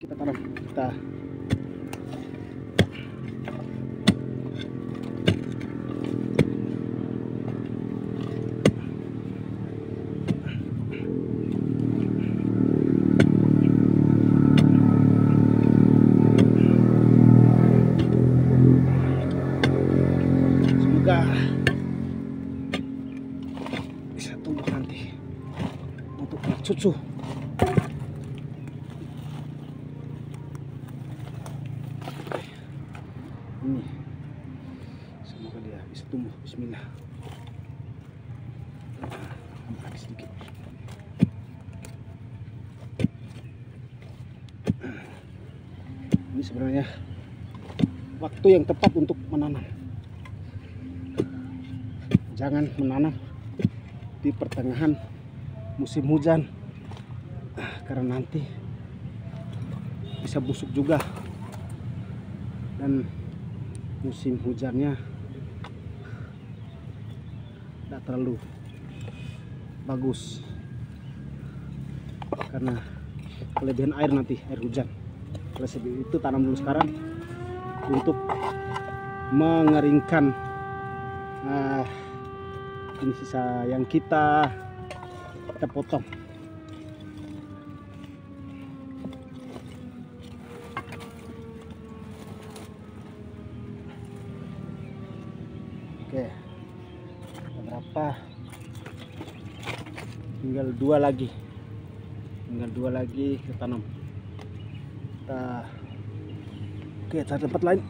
Kita tanam, kita semoga bisa tumbuh nanti untuk anak cucu. Ini semoga dia bisa tumbuh. Bismillah. Lagi sedikit. Ini sebenarnya waktu yang tepat untuk menanam. Jangan menanam di pertengahan musim hujan, karena nanti bisa busuk juga, dan musim hujannya tidak terlalu bagus karena kelebihan air nanti, air hujan. Oleh sebab itu tanam dulu sekarang untuk mengeringkan ini sisa yang kita potong. Oke, berapa? Tinggal dua lagi kita tanam. Oke, cari tempat lain.